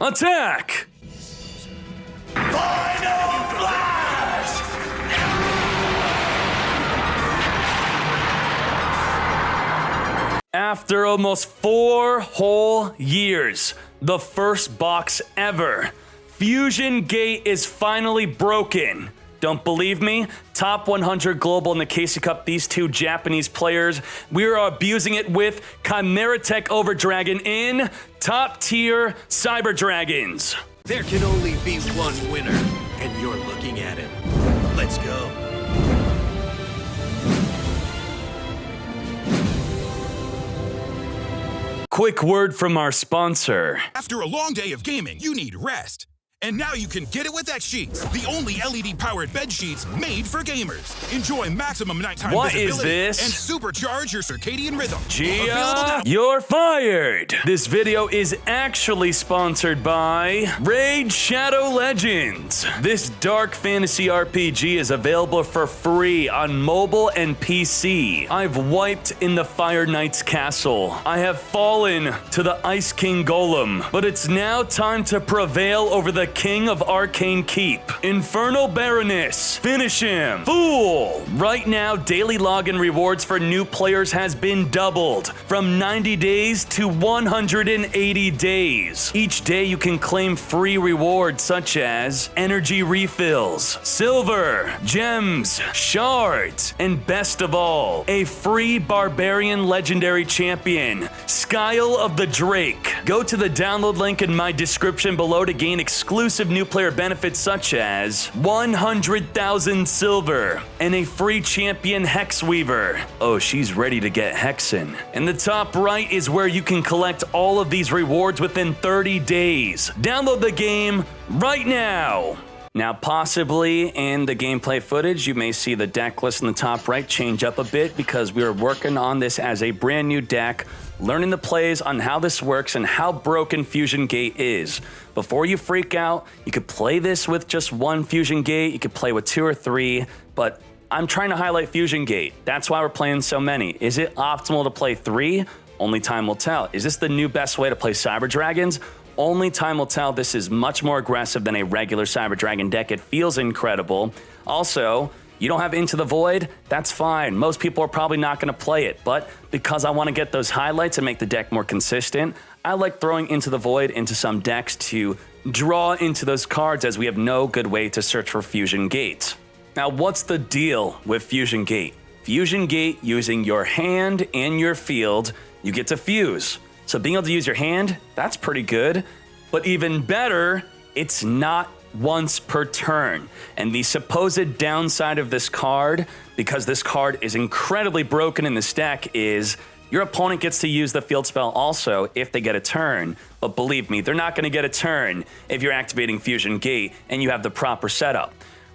Attack! Final Flash! After almost 4 whole years, the first box ever, Fusion Gate is finally broken. Don't believe me? Top 100 Global in the Casey Cup, these two Japanese players. We are abusing it with Chimera Tech Overdragon in top tier Cyber Dragons. There can only be one winner, and you're looking at him. Let's go. Quick word from our sponsor. After a long day of gaming, you need rest. And now you can get it with X-Sheets, the only LED-powered bed sheets made for gamers. Enjoy maximum nighttime visibility What is this? and supercharge your circadian rhythm. Gia, you're fired! This video is actually sponsored by Raid Shadow Legends. This dark fantasy RPG is available for free on mobile and PC. I've wiped in the Fire Knight's castle. I have fallen to the Ice King Golem. But it's now time to prevail over the King of Arcane Keep. Infernal Baroness. Finish him. Fool! Right now, daily login rewards for new players has been doubled from 90 days to 180 days. Each day you can claim free rewards such as energy refills, silver, gems, shards, and best of all, a free barbarian legendary champion, Skyle of the Drake. Go to the download link in my description below to gain exclusive new player benefits such as 100,000 silver and a free champion Hexweaver. Oh, she's ready to get hexing. In the top right is where you can collect all of these rewards within 30 days. Download the game right now. Now, possibly in the gameplay footage, you may see the deck list in the top right change up a bit because we are working on this as a brand new deck, learning the plays on how this works and how broken Fusion Gate is. Before you freak out, you could play this with just one Fusion Gate, you could play with 2 or 3, but I'm trying to highlight Fusion Gate. That's why we're playing so many. Is it optimal to play 3? Only time will tell. Is this the new best way to play Cyber Dragons? Only time will tell. This is much more aggressive than a regular Cyber Dragon deck. It feels incredible. Also, you don't have Into the Void, that's fine. Most people are probably not going to play it, but because I want to get those highlights and make the deck more consistent, I like throwing Into the Void into some decks to draw into those cards as we have no good way to search for Fusion Gate. Now, what's the deal with Fusion Gate? Fusion Gate, using your hand and your field, you get to fuse. So being able to use your hand, that's pretty good. But even better, it's not once per turn. And the supposed downside of this card, because this card is incredibly broken in this deck, is your opponent gets to use the field spell also if they get a turn. But believe me, they're not going to get a turn if you're activating Fusion Gate and you have the proper setup.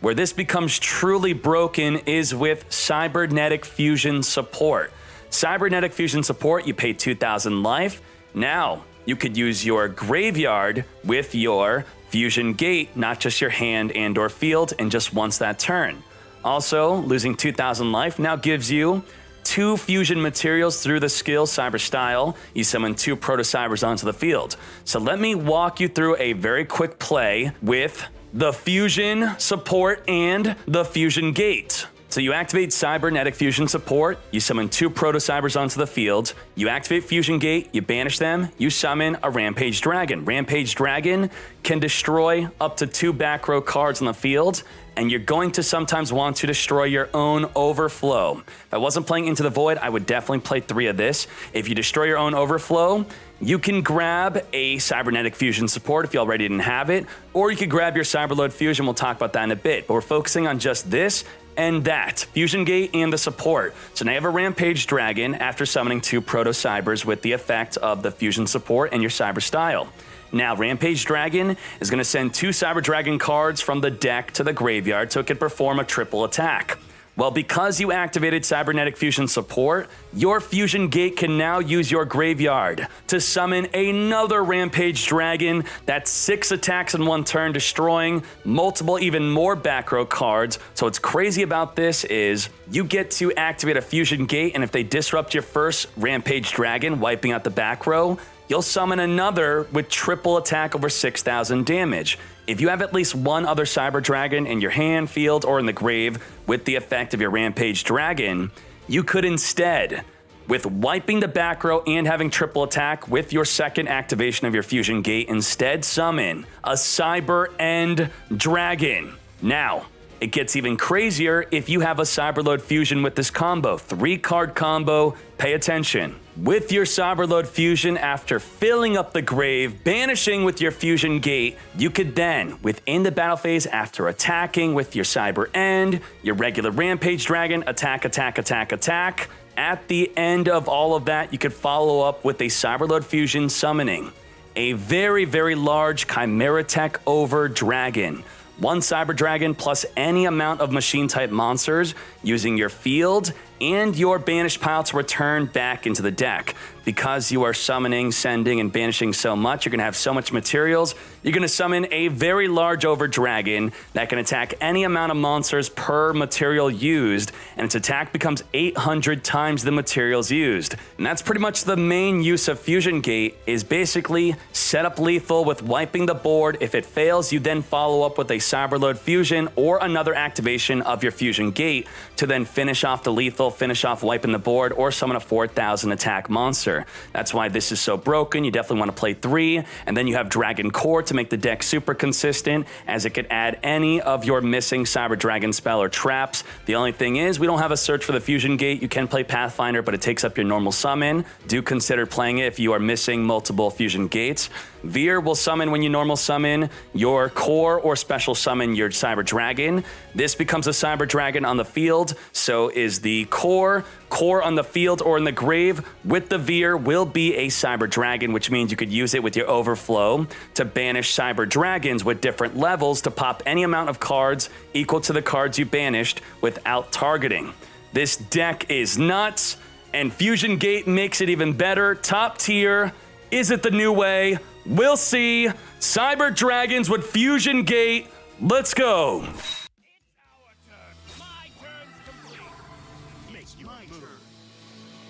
Where this becomes truly broken is with Cybernetic Fusion support. Cybernetic Fusion support, you pay 2,000 life. Now, you could use your graveyard with your Fusion Gate, not just your hand and or field, and just once that turn. Also, losing 2,000 life now gives you 2 fusion materials through the skill Cyber Style. You summon 2 Proto Cybers onto the field. So let me walk you through a very quick play with the Fusion support and the Fusion Gate. So you activate Cybernetic Fusion support, you summon 2 Proto Cybers onto the field, you activate Fusion Gate, you banish them, you summon a Rampage Dragon. Rampage Dragon can destroy up to 2 back row cards on the field, and you're going to sometimes want to destroy your own Overflow. If I wasn't playing Into the Void, I would definitely play 3 of this. If you destroy your own Overflow, you can grab a Cybernetic Fusion support if you already didn't have it, or you could grab your Cyberload Fusion. We'll talk about that in a bit, but we're focusing on just this and that, Fusion Gate and the support. So now you have a Rampage Dragon after summoning 2 Proto Cybers with the effect of the Fusion support and your Cyber Style. Now, Rampage Dragon is going to send 2 Cyber Dragon cards from the deck to the graveyard so it can perform a triple attack. Well, because you activated Cybernetic Fusion support, your Fusion Gate can now use your graveyard to summon another Rampage Dragon. That's 6 attacks in 1 turn, destroying multiple, even more back row cards. So what's crazy about this is you get to activate a Fusion Gate, and if they disrupt your first Rampage Dragon, wiping out the back row, you'll summon another with triple attack over 6,000 damage. If you have at least one other Cyber Dragon in your hand, field, or in the grave with the effect of your Rampage Dragon, you could instead, with wiping the back row and having triple attack with your second activation of your Fusion Gate, instead summon a Cyber End Dragon. Now, it gets even crazier if you have a Cyberload Fusion with this combo. 3-card combo, pay attention. With your Cyberload Fusion, after filling up the grave, banishing with your Fusion Gate, you could then, within the battle phase, after attacking with your Cyber End, your regular Rampage Dragon, attack, attack, attack, attack. At the end of all of that, you could follow up with a Cyberload Fusion summoning a very, very large Chimera Tech over Dragon. 1 Cyber Dragon plus any amount of machine-type monsters using your field and your banished pile to return back into the deck. Because you are summoning, sending, and banishing so much, you're going to have so much materials, you're going to summon a very large over dragon that can attack any amount of monsters per material used, and its attack becomes 800 times the materials used. And that's pretty much the main use of Fusion Gate, is basically set up lethal with wiping the board. If it fails, you then follow up with a Cyberload Fusion or another activation of your Fusion Gate to then finish off the lethal, finish off wiping the board, or summon a 4,000 attack monster. That's why this is so broken. You definitely want to play 3, and then you have Dragon Core to make the deck super consistent, as it could add any of your missing Cyber Dragon spell or traps. The only thing is, we don't have a search for the Fusion Gate. You can play Pathfinder, but it takes up your normal summon. Do consider playing it if you are missing multiple Fusion Gates. Veer will summon when you normal summon your core or special summon your Cyber Dragon. This becomes a Cyber Dragon on the field, so is the core. Core on the field or in the grave with the Veer will be a Cyber Dragon, which means you could use it with your Overflow to banish Cyber Dragons with different levels to pop any amount of cards equal to the cards you banished without targeting. This deck is nuts, and Fusion Gate makes it even better. Top tier. Is it the new way? We'll see. Cyber Dragons with Fusion Gate. Let's go.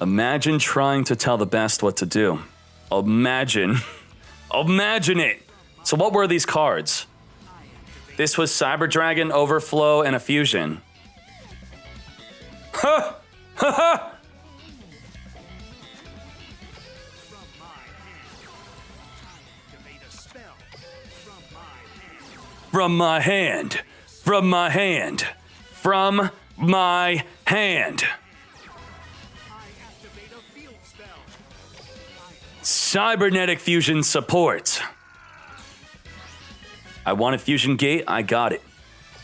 Imagine trying to tell the best what to do. Imagine. Imagine it. So what were these cards? This was Cyber Dragon, Overflow, and a Fusion. Ha! Ha ha! From my hand. From my hand. From my hand. Cybernetic Fusion support. I wanted Fusion Gate, I got it.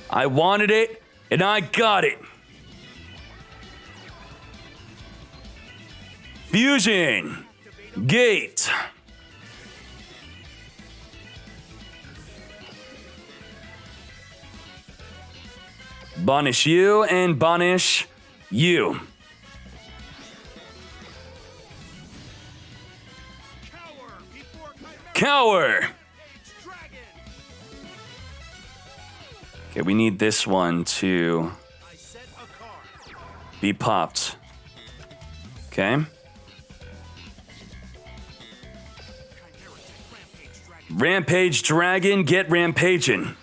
I wanted it, and I got it. Fusion Gate. Banish you and banish you. Cower! Okay, we need this one to be popped. Okay. Rampage Dragon, get rampaging.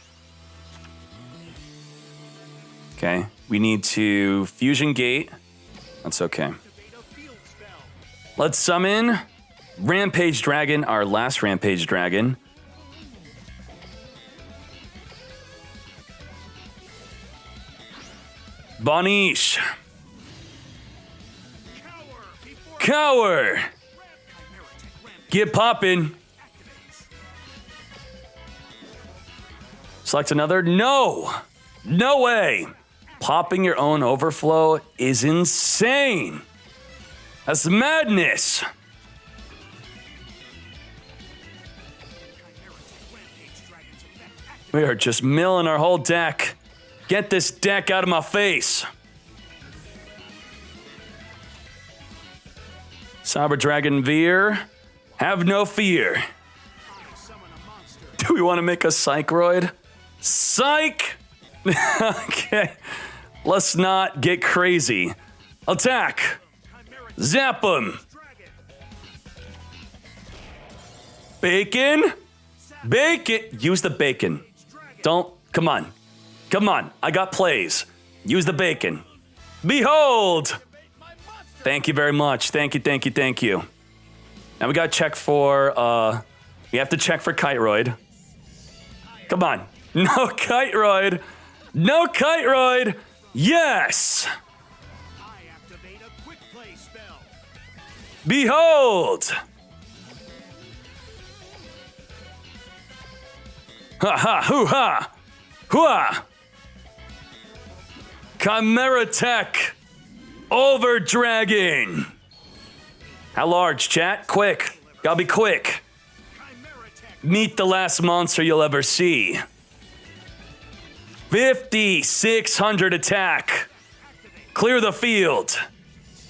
Okay, we need to Fusion Gate. That's okay. Let's summon Rampage Dragon, our last Rampage Dragon. Banish. Cower. Get poppin'. Select another. No. No way. Popping your own Overflow is insane. That's madness. We are just milling our whole deck. Get this deck out of my face. Cyber Dragon Veer, have no fear. Do we want to make a Psychroid? Psych! Okay, let's not get crazy. Attack! Zap him! Bacon? Bacon. Use the bacon. Don't. Come on. Come on. I got plays. Use the bacon. Behold. Thank you very much. Thank you, thank you, thank you. Now we gotta check for, we have to check for Kiteroid. Come on. No Kiteroid. No Kiteroid. Yes. Behold. Ha ha, hoo ha. Hooah. Chimera Tech. Over Dragon. How large, chat? Quick. Gotta be quick. Meet the last monster you'll ever see. 5,600 attack. Clear the field.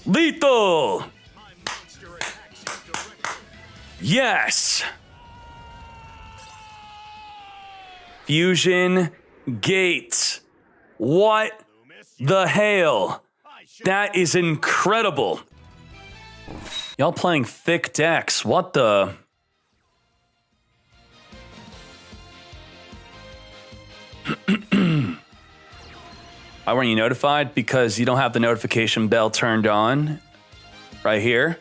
Lethal. Yes. Fusion Gate. What the hell? That is incredible. Y'all playing thick decks. What the? Why weren't you notified? Because you don't have the notification bell turned on right here.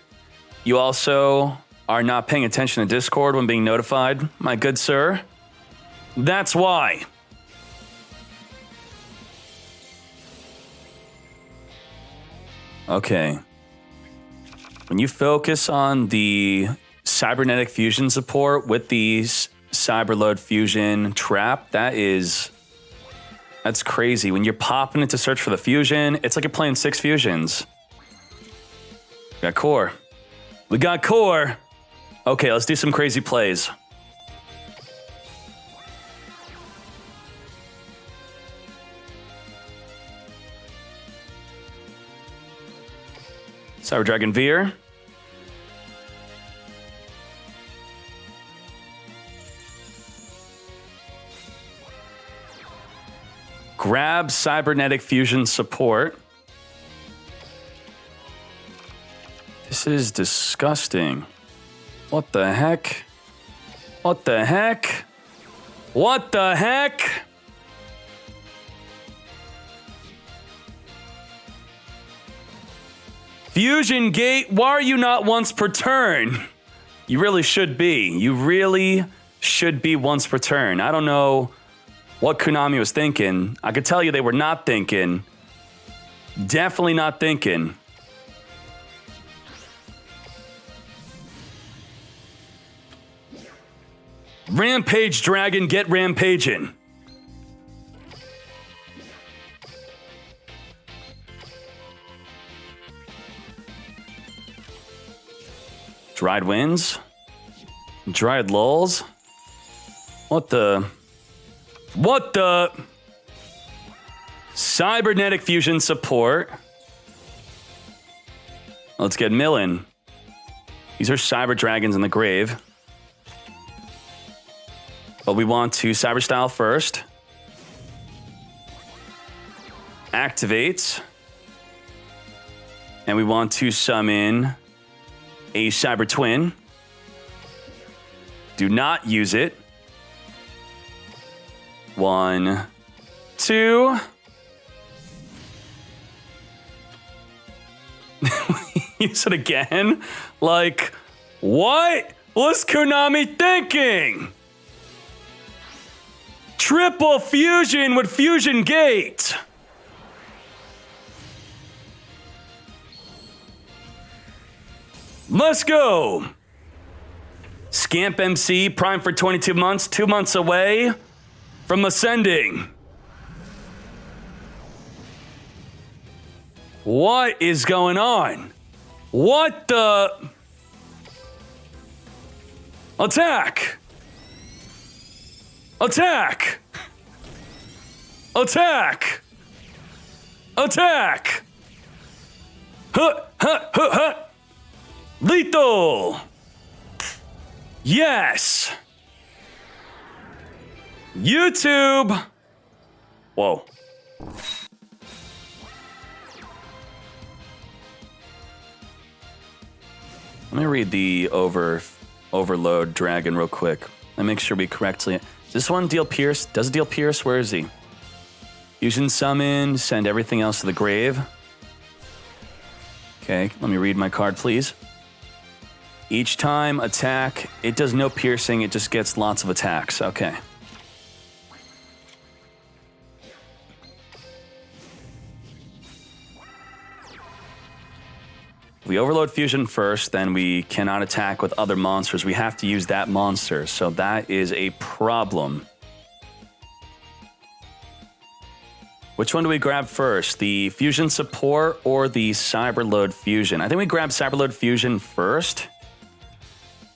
You also are not paying attention to Discord when being notified, my good sir. That's why. Okay. When you focus on the cybernetic fusion support with the cyberload fusion trap, that's crazy. When you're popping it to search for the fusion, it's like you're playing 6 fusions. We got core. We got core. Okay, let's do some crazy plays. Cyber Dragon Veer. Grab cybernetic fusion support. This is disgusting. What the heck? What the heck? What the heck? Fusion Gate, why are you not once per turn? You really should be. You really should be once per turn. I don't know what Konami was thinking. I could tell you they were not thinking. Definitely not thinking. Rampage Dragon, get rampaging. Dried Winds? Dried Lulls? What the? What the? Cybernetic Fusion support. Let's get milling. These are Cyber Dragons in the grave. But we want to Cyber Style first. Activate. And we want to summon a Cyber Twin. Do not use it. 1, 2. Use it again? Like, what was Konami thinking? Triple fusion with Fusion Gate. Let's go. Scamp MC, prime for 22 months, 2 months away from ascending. What is going on? What the? Attack! Attack! Attack! Attack! Huh, huh, huh, huh. Lethal! Yes! YouTube! Whoa. Let me read the overload dragon real quick. Let me make sure we correctly... Does this one deal pierce? Does it deal pierce? Where is he? Fusion summon, send everything else to the grave. Okay, let me read my card, please. Each time attack, it does no piercing, it just gets lots of attacks. Okay. We overload fusion first, then we cannot attack with other monsters. We have to use that monster, so that is a problem. Which one do we grab first? The fusion support or the cyberload fusion? I think we grab cyberload fusion first,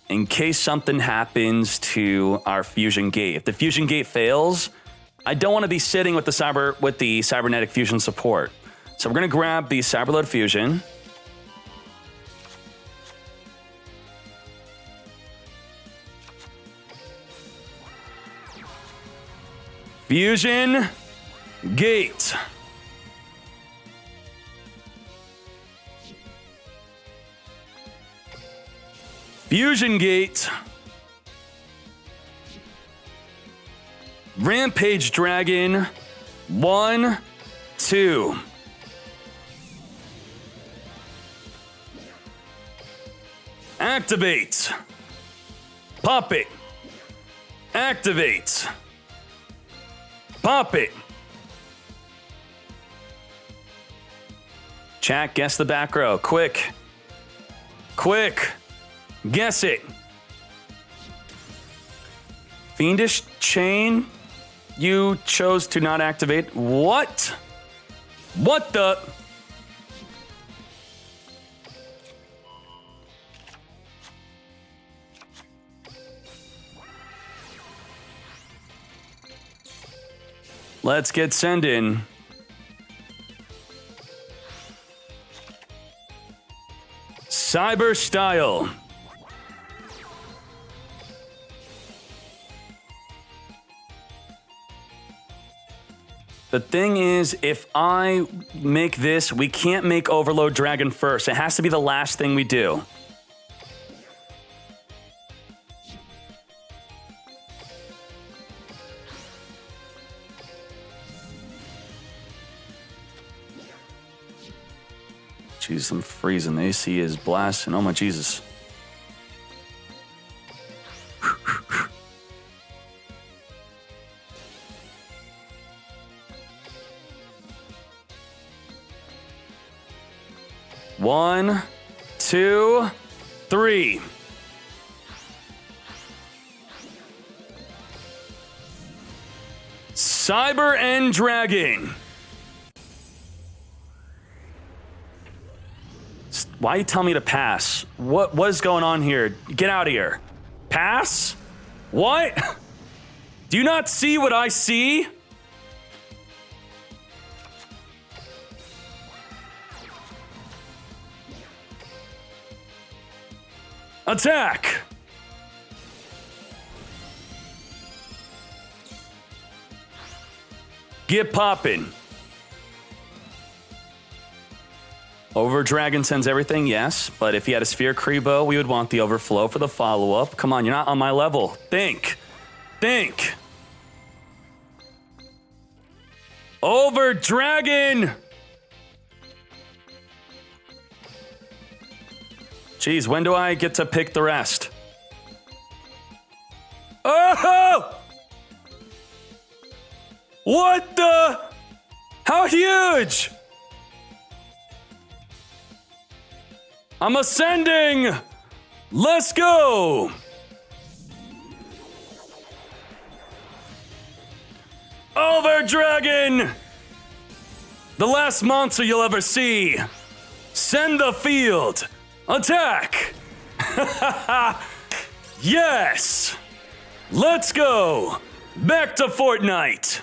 in case something happens to our fusion gate. If the fusion gate fails, I don't want to be sitting with the cybernetic fusion support. So we're gonna grab the cyberload fusion. Fusion gate. Fusion gate. Rampage dragon. 1, 2. Activate. Pop it. Activate. Pop it. Chat, guess the back row. Quick. Quick. Guess it. Fiendish Chain. You chose to not activate. What? What the? Let's get sending. Cyber style. The thing is, if I make this, we can't make Overload Dragon first. It has to be the last thing we do. Jeez, I'm freezing. The AC is blasting. Oh my Jesus. One, 2, 3. Cyber and Dragon. Why you tell me to pass? What is going on here? Get out of here. Pass? What? Do you not see what I see? Attack! Get poppin'. Over Dragon sends everything, yes. But if he had a Sphere Kribo, we would want the overflow for the follow-up. Come on, you're not on my level. Think. Think. Over Dragon! Jeez, when do I get to pick the rest? Oh! What the? How huge? I'm ascending! Let's go! Over Dragon! The last monster you'll ever see. Send the field. Attack! Yes! Let's go! Back to Fortnite!